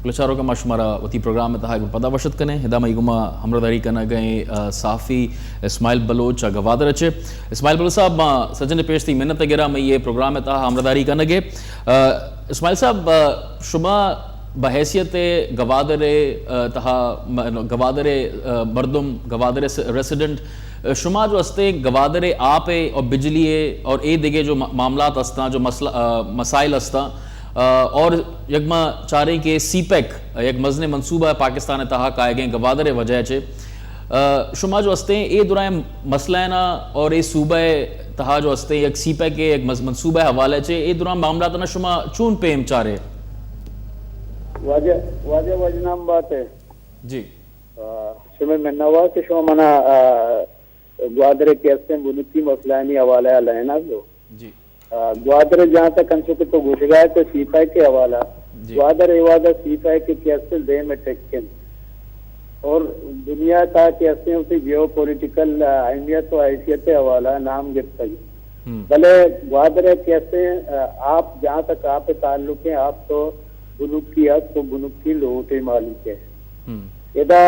کلچاروں کا مشمارہ وتی پروگرام میں تھا پتہ وشد کنے ہدامہ گما ہمرداری کرنا گئے صحافی اسماعیل بلوچ گوادر اچے اسماعیل بلوچ صاحب سجن پیش تھی محنت گرا میں یہ پروگرام میں تھا ہمرداری کرنا گے اسماعیل صاحب شما بحیثیت گوادر تہا گوادر مردم گوادر ریسیڈنٹ شما جو استے گوادر آپ اور بجلی اور اے دیگے جو معاملات استا جو مسائل استا اور یکما چارے کے سی پیک یک مزن منصوبہ پاکستان تہا کائے گئے گوادر وجہ چھے شما جو استے اے دورائیں مسئلہ نا اور اے صوبہ تہا جو استے یک سی پیک کے یک منصوبہ حوالے چھے اے دورائیں معاملات نا شما چون پیم چارے واجہ نام بات ہے جی شما میں نوا کہ شما منا گوادر کے استے بنتی مسئلہ حوالہ لینا دو جی گوادر جہاں تک کنسو کے تو گھس گئے تو سیپائی کے حوالہ گوادر ایوادہ سیپائی کے کیسے دے میں ٹیکن اور دنیا تا کیسے ہوتی جیو پولیٹیکل اہمیت و حیثیت حوالہ نام گرتا ہے بلے گوادر کیسے آپ جہاں تک آپ تعلق ہیں آپ تو بنوک کی حق تو بنوک کی لوٹے مالک ہے ادا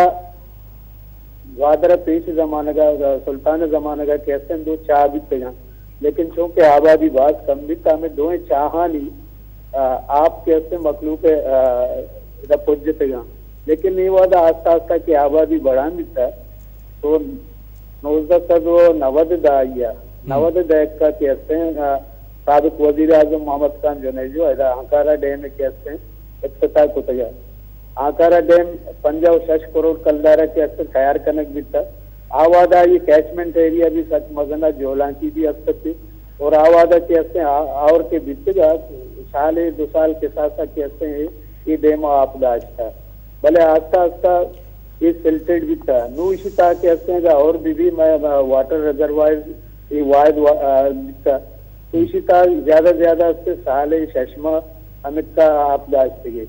گوادر پیش زمانہ کا سلطان زمانہ کا کیسے دو چاہ بھی تجاں لیکن چونکہ آبادی بعض کم بھی تھا ہمیں دوئیں چاہانی آپ کیسے مخلوق پجتے گا لیکن یہ وعدہ آستا آستا کہ آبادی بڑھان بھی تھا تو 1990 دائیا 90 دائک کا کیسے سابق وزیر اعظم محمد خان جو نے جو ہنکارا ڈیم میں کیسے افتتاح کو تجا ہنکارا ڈیم 56 کروڑ کلدارہ کے اثر خیار کنک بھی تھا آوادہ یہ کیچمنٹ ایریا بھی سچ مزنہ جولان کی بھی اب تک تھی اور آوادہ کیسے اور کے بیتے گا سال 2 سال کے ساتھ ساتھ کیسے ہیں یہ ڈیم آپ داشت تھا بلے آستا آستا یہ سلٹیڈ بھی تھا نو اسی طرح کیسے گا اور بھی واٹر ریزروائر یہ واحد بھی تھا تو اسی طرح زیادہ سے سال ششمہ امت کا آپ داشت گئے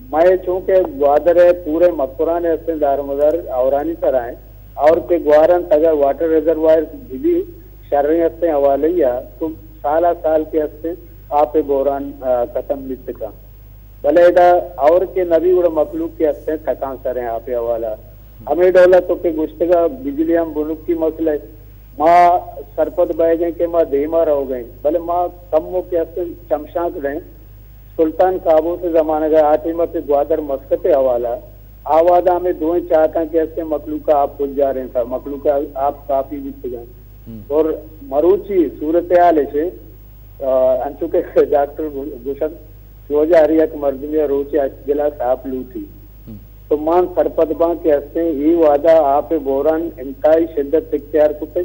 میں چونکہ گوادر ہے پورے مقبران ایسے دار مدار اورانی طرح ہیں اور کے گوارن اگر واٹر ریزروائر بھی شرعیت سے حوالے یا تو سالہ سال کے ہستے آپ بوران ختم بھی سکا بلے دا اور کے نبی اور مخلوق کے ہستے تھکان سریں آپ حوالہ ہمیں دولت تو کہ گشتگا بجلی ہم بنوک کی مسئلہ ماں سرپت بہ گئیں کہ ماں دیما رہو گئیں بلے ماں کموں کے ہستے چمشانک رہیں سلطان قابو سے زمانہ گئے آٹھیمت گوادر مسکت حوالہ آوادہ میں دوئیں چاہتا کہ ایسے مخلوقہ آپ پھل جا رہے تھا مخلوقہ آپ کافی بھی تھے اور مروچی صورتحال ہے انچوکے ڈاکٹر گوشن جو جا رہی ہے کہ مردمی روچی اجلا صاحب لوٹی تو مان سرپت باں کے ایسے ہی وعدہ آپ بوران انتہائی شدت اختیار کو تھے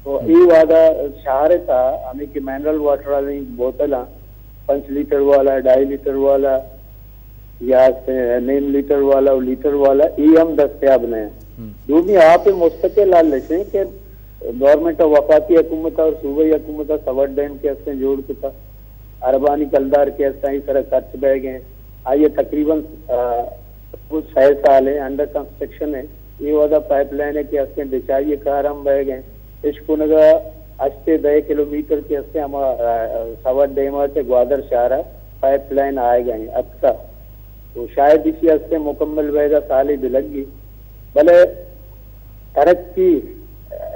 تو یہ وعدہ شہر تھا ہمیں کہ منرل واٹر والی بوتل 5 لیٹر والا 2.5 لیٹر والا یا 9 لیٹر والا اور لیٹر والا یہ ہم دستیاب نہیں ہیں دونی آپ مستقل لال لیتے ہیں کہ گورنمنٹ وفاقی حکومت اور صوبائی حکومت سوٹ ڈیم کے حصے جوڑ کے تھا عربانی کلدار کے حصہ اس طرح خرچ بہ گئے آئیے تقریباً کچھ 6 سال ہے انڈر کنسٹرکشن ہے یہ وعدہ پائپ لائن کے حصے بچائیے کار ہم بہ گئے اشکونگا 8-10 کلومیٹر کے حصے ہم سوٹ ڈیم سے گوادر شہرہ پائپ لائن آئے گئے اب تک تو شاید اسی ہستے مکمل بے گا سالی بھی لگ گئی بلے ترقی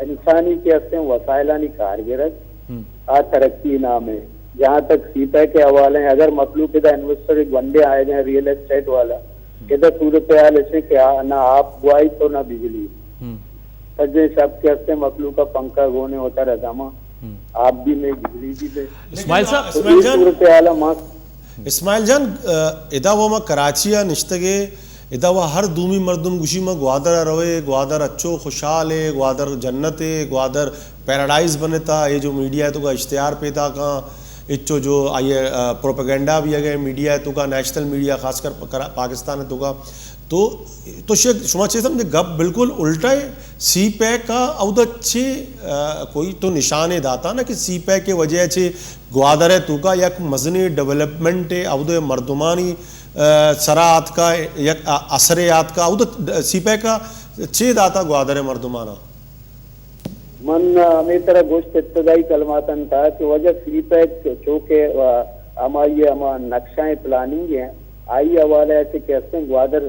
انسانی کے ہستے وسائلانی کارگرد ترقی نام ہے جہاں تک سیپا کے حوالے ہیں اگر مطلوب ادھا انویسٹر ایک بندے آئے گئے ریئل اسٹیٹ والا ادھا صورتحال ایسے کہ نہ آپ گوائی تو نہ بجلی سجے شب کے ہستے مطلوب کا پنکھا گونے ہوتا رہتا ماں آپ بھی نہیں بجلی بھی دے اسماعیل صاحب صورتحال ماں اسماعیل جان ادا وہ کراچیا نشتگے ادا وہ ہر دومی مردم گوشی میں گوادر روے گوادر اچھو خوشحال ہے گوادر جنت ہے گوادر پیراڈائز بنتا یہ جو میڈیا ہے تو کا اشتہار پیدا کہاں اچھو جو آئیے پروپیگنڈا بھی ہے میڈیا ہے تو کا نیشنل میڈیا خاص کر پاکستان ہے تو کا تو شما چیز سمجھے گپ بالکل الٹا ہے سی پیک کا او دا چھے کوئی تو نشانے داتا نا کہ سی پیک کے وجہ چھے گوادر ہے تو کا یک مزنی ڈیولپمنٹ ہے او دا مردمانی سراعت کا یک اثریات کا او دا سی پیک کا چھے داتا گوادر ہے مردمانا من ہمیں طرح گوشت ابتدائی کلماتاً تھا کہ وجہ سی پیک چونکہ ہماری نقشائیں پلاننگ ہیں آئی حوالے ایسے کہتے ہیں گوادر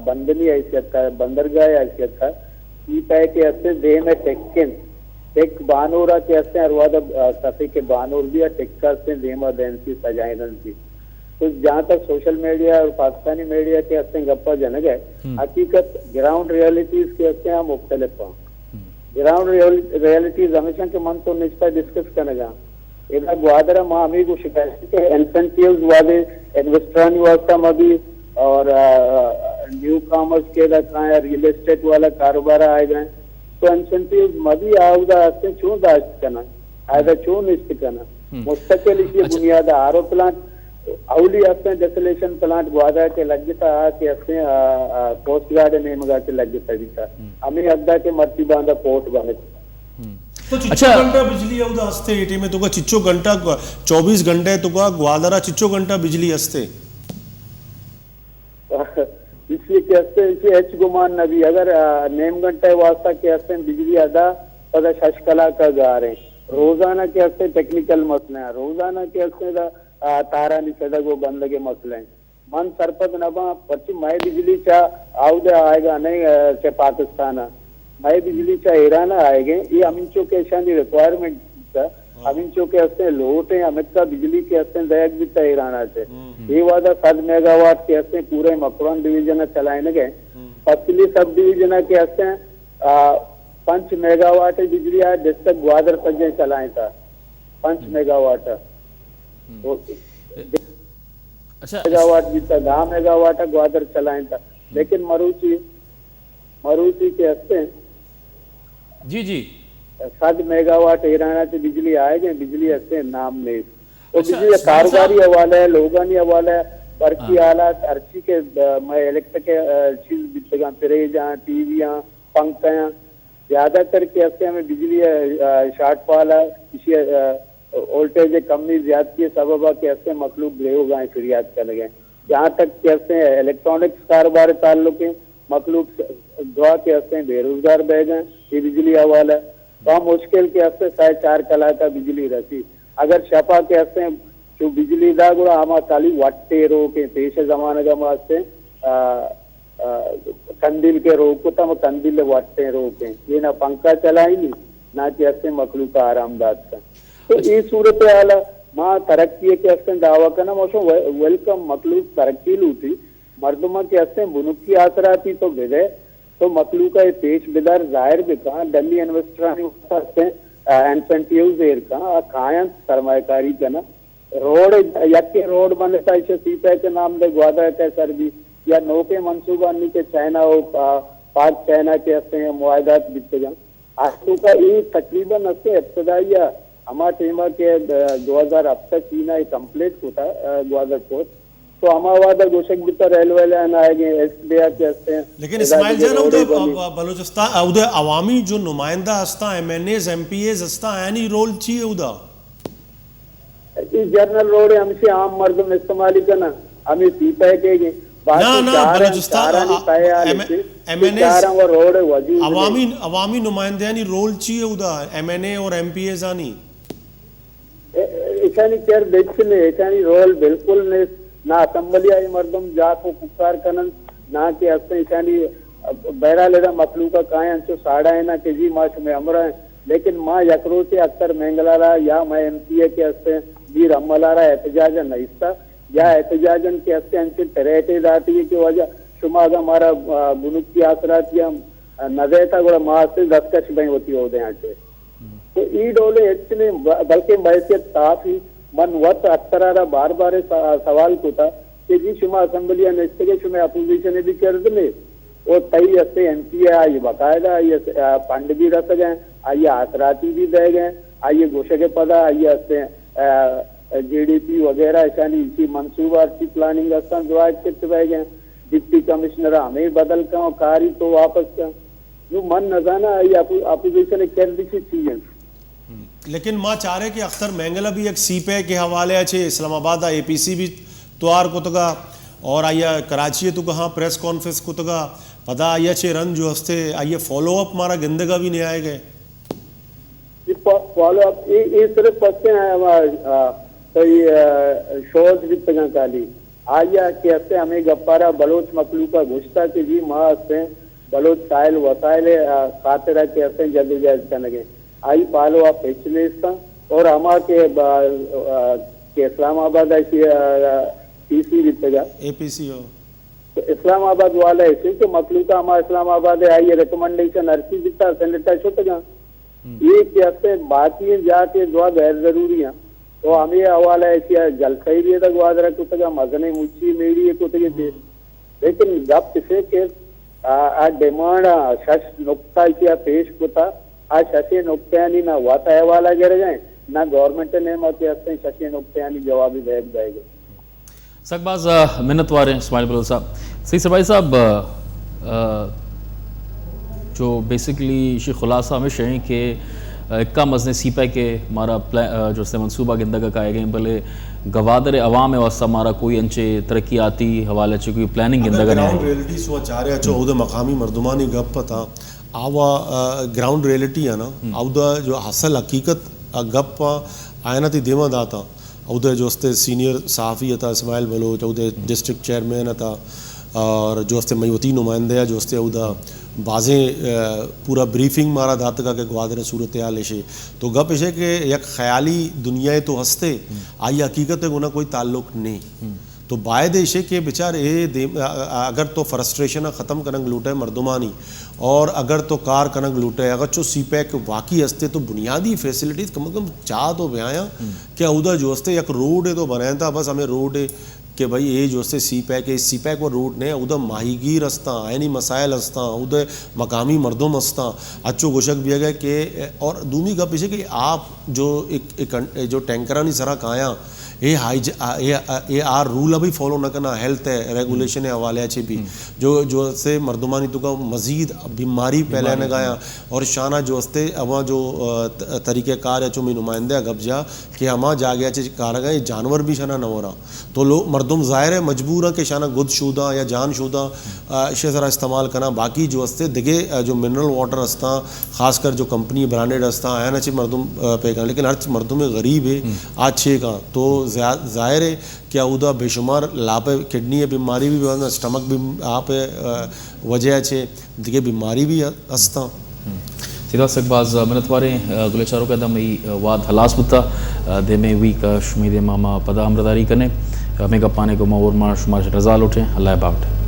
بندنی حیثیت کا بندرگاہ حیثیت کا سی پہ کہتے ہیں دے میں ٹیکن ٹیک بانورا کہتے ہیں ارواد صفی کے بانور بھی ٹیکا سے دیما دین کی سجائن کی. تو جہاں تک سوشل میڈیا اور پاکستانی میڈیا کہتے ہیں گپا جنگ ہے, حقیقت گراؤنڈ ریئلٹیز کہتے ہیں مختلف ہیں. گراؤنڈ ریئلٹیز ہمیشہ کے من تو نسبت ڈسکس کرنے گا ادھر گوادر ماں ہمیں کو شکایت کے انسینٹیوز والے انویسٹرانی واسطہ مبھی اور نیو کامرس کے کہاں ریئل اسٹیٹ والا کاروبار آئے گئے تو انسینٹیوز مبھی آؤدہ ہستے چون داشت کرنا آئدہ چون نشت کرنا مستقل اسی بنیاد آرو پلانٹ اولی ہستے ہیں ڈیسلیشن پلانٹ گوادر کے لگ جتا کہ ہستے ہیں کوسٹ گارڈ نیمگا کے لگ جتا دیتا ہمیں اگدہ کے مرتی باندھا پورٹ بنے تو چچو گھنٹہ بجلی آؤدہ ہستے ایٹی میں تو کا چچو گھنٹہ 24 گھنٹے تو کا گوادرہ چچو گھنٹہ بجلی ہستے اس لیے کہتے ہیں اسی ایچ گمان نبی اگر نیم گھنٹے واسطہ کہتے ہیں بجلی ادا پدا ششکلا کا گا رہے ہیں روزانہ کہتے ہیں ٹیکنیکل مسئلے ہیں روزانہ کہتے ہیں تارا نشدہ کو بندگے مسئلے ہیں من سرپت نبا پچی مائے بجلی چاہ آؤدہ آئے گا نہیں چاہ پاکستان مائے بجلی چاہ ایران آئے گے یہ امینچو کے شانی ریکوائرمنٹ تھا امینچو کے ہستے لوٹ ہیں امت کا بجلی کے ہستے دیکھ بھی تھا ایران آتے یہ وعدہ 7 میگا واٹ کے ہستے پورے مکرون ڈیویژن چلائیں گے پتلی سب ڈیویژن کے ہستے 5 میگا واٹ بجلی آئے جس تک گوادر سجیں چلائیں تھا 5 میگا واٹ میگا واٹ بھی تھا 10 میگا واٹ گوادر چلائیں تھا لیکن مروچی کے ہستے جی جی 7 میگا واٹ ایران سے بجلی آئے گئے بجلی ہستے نام نہیں وہ بجلی کاروباری حوالہ ہے لوگانی حوالہ ہے برقی آلات ارچی کے میں الیکٹرک چیز بچگاں فریجاں ٹی ویاں پنکھاں زیادہ تر کے ہستے ہمیں بجلی شارٹ فال ہے اسی وولٹیج کمی زیادتی سبب کے ہستے مخلوق گرے ہو گئے فریاد کر گئے جہاں تک کے ہستے الیکٹرانکس کاروبار تعلق ہے مخلوق دعا کے ہستے بے روزگار بہ گئے یہ بجلی حوالہ ہے تو ہم مشکل کے ہستے 4.5 کلا کا بجلی رسی اگر شفا کے ہستے جو بجلی دا گوڑا ہما کالی وٹے رو کے پیش زمانہ کا واسطے کندل کے روک کو تم کندل وٹے رو کے یہ نہ پنکھا چلائی نہیں نہ کہ ہستے مخلوق کا آرام داد کا تو یہ صورت حال ماں ترقی کے ہستے دعویٰ کرنا موسم ویلکم مخلوق ترقی لوٹی مردمہ کے ہستے بنکی آسراتی تو گئے تو مخلوق کا یہ پیش بدار ظاہر بھی کہاں دلی انویسٹرانی ہستے انسینٹیوز ایر کہاں کھائیں سرمایہ کاری کرنا روڈ یکی روڈ بنے تھا اسے سیپے کے نام دے گوادر کے سر بھی یا نوکے منصوبہ انی کے چائنا ہو پاک چائنا کے ہستے ہیں معاہدات بیتے جائیں آج کا یہ تقریباً ہستے ابتدائی ہمارا ٹیمہ کے 2000 اب تک چینا یہ کمپلیٹ ہوتا گوادر کو تو ہمارا وعدہ گوشک بھی تو ریلوے لائن آئے گئے ایس بی آر کے ہستے ہیں لیکن اسماعیل جان بلوچستان اودے عوامی جو نمائندہ ہستا M N As M P As ہستا اینی رول چیئے اودا یہ جرنل روڈ ہے ہم سے عام مردم استعمالی کرنا ہمیں سیپا ہے کہ گئے عوامی نمائندے یعنی رول چیئے اودا ایم این اے اور ایم پی ایز آنی ایچانی کیر دیکھنے ایچانی رول بالکل نہیں نہ اسمبلی آئی مردم جا کو کفار کنن نہ کہ ہستے ایچانی بہرہ لیدہ مخلوقہ کائیں انچو ساڑھا ہے نا کہ جی ماں شمیں امرہ ہیں لیکن ماں یکرو سے اکتر مینگلا رہا یا میں ایم پی اے کے ہستے بیر عملہ رہا احتجاجن نہیستا یا احتجاجن کے ہستے انچے تریٹے داتی ہے کہ وجہ شما اگر ہمارا بنک کی آسرات یا نظر تھا گوڑا ماں سے دستکش بہیں ہوتی ہو دیں آنچے تو ای ڈولے ایکچلی بلکہ بحثیت صاف ہی من وقت اکثر آرہا بار بار سوال کو تھا کہ جی شما اسمبلی نشتے کے شما اپوزیشن بھی کر دلے وہ تئی ہستے ایم پی اے آئیے باقاعدہ آئیے فنڈ بھی رکھ گئے آئیے آسراتی بھی دے گئے آئیے گوشہ کے پدا آئیے ہستے جی ڈی پی وغیرہ ایسانی اسی منصوبہ اچھی پلاننگ ہستان دعائد کرتے بھائی گئے ڈپٹی کمشنر ہمیں بدل کا کاری تو واپس کا جو من نظانہ آئیے اپوزیشن کر دی چیزیں لیکن ماں چاہ رہے کہ اختر مینگلہ بھی ایک سی پے کے حوالے اچھے اسلام آباد اے پی سی بھی توار کو تگا اور آئیے کراچی تو کہاں پریس کانفرنس کو تگا پدا آئیے چھے رن جو ہستے آئیے فالو اپ مارا گندگا بھی نہیں آئے گئے فالو اپ یہ صرف پستے ہیں ہمارا شوز بھی تگاں کالی آیا کہتے ہمیں گپارا بلوچ مخلوقہ گشتہ کے جی ماں سے بلوچ سائل وسائل خاطرہ کہتے ہیں جدوجہد کرنے گے آئی پالو آپ پچھلے اور ہما کے اسلام آباد ایسی پی سی بھی گا اے پی سی ہو تو اسلام آباد والا ایسے کہ مخلوقہ ہمارا اسلام آباد ہے آئیے ریکمنڈیشن ارسی دیتا سینیٹر چھوٹ گا یہ کہتے ہیں باقی جا کے دعا غیر ضروری ہیں تو ہمیں حوالہ ایسی جلسائی بھی تک وادرہ کتا گا مزنے مچی میری ہے کتا گے لیکن گپ سے کہ ڈیمانڈ شش نکتہ کیا پیش کتا ششی نکتیانی نہ واتا حوالہ گر گئے نہ گورنمنٹ نے مت ہیں ششی نکتیانی جوابی بیگ جائے گا سکباز منت وارے اسماعیل بلوچ صاحب صحیح سربائی صاحب جو بیسکلی شی خلاصہ ہمیشہ ہیں کہ اکا مزنے سی پے کے مارا جو سے منصوبہ گندگا کائے گئے بلے گوادر عوام واسطہ مارا کوئی انچے ترقیاتی حوالے چے کوئی پلاننگ گندگا نہیں گراؤنڈ ریئلٹی سو چارے اچھو او دے مقامی مردمانی گپ پتا آوا گراؤنڈ ریئلٹی ہے نا او دا جو حاصل حقیقت گپ آئینہ تی دیما داتا او دے جو استے سینئر صحافی تا اسماعیل بلوچ او دے ڈسٹرکٹ چیئرمین تا اور جو استے میوتی نمائندے ہے جو استے او دا بازیں پورا بریفنگ مارا دھاتگا کہ گوادر صورتحال ہے تو گپ ہے کہ یک خیالی دنیا تو ہستے آئی حقیقت ہے گنا کوئی تعلق نہیں تو باید ہے کہ بیچار اگر تو فرسٹریشن ختم کرنگ لوٹے مردمانی اور اگر تو کار کنگ لوٹے اگر چو سی پیک واقعی ہستے تو بنیادی فیسلٹیز کم از کم چاہ تو بیایا کہ اودا جو ہستے یک روڈ ہے تو بنایا تھا بس ہمیں روڈ ہے کہ بھائی یہ جو سے سی پیک وہ روڈ نے ادھر ماہی گیر ہستا عینی مسائل ہستا ادھر مقامی مردم ہستا اچھو گوشک بھی گئے کہ اور دومی کا پیچھے کہ آپ جو ٹینکرانی سرک آیا یہ آر رول ابھی فالو نہ کرنا ہیلتھ ہے ریگولیشن حوالے اچھے بھی جو سے مردمانی تو کا مزید بیماری پہلے نہ گایا اور شانہ جو ہستے اواں جو طریقہ کار اچھو میں نمائندہ گب جا کہ ہما جا گیا اچھے کار گئے جانور بھی شانہ نہ ہو رہا تو لوگ مردم ظاہر ہے مجبور ہے کہ شانہ گد شودہ یا جان شودہ اشیاء ذرا استعمال کرنا باقی جو ہستے دگے جو منرل واٹر ہستا خاص کر جو کمپنی برانڈیڈ ہستا آیا اچھے مردم پہ کرنا لیکن ہر مردم غریب ہے آج چھے کا تو ظاہر ہے کہ ادا بے شمار لاپ کڈنی بیماری بھی اسٹمک بھی آپ وجہ چھے دیکھے بیماری بھی ہستا سیدھا سکباز منتوارے گلچاروں کا دم واد حلاس بتا دے میں ہوئی کا شمید ماما پدا امرداری کرنے ہمیں کا پانے کو مور مار شمار رضا لوٹیں اللہ باوٹ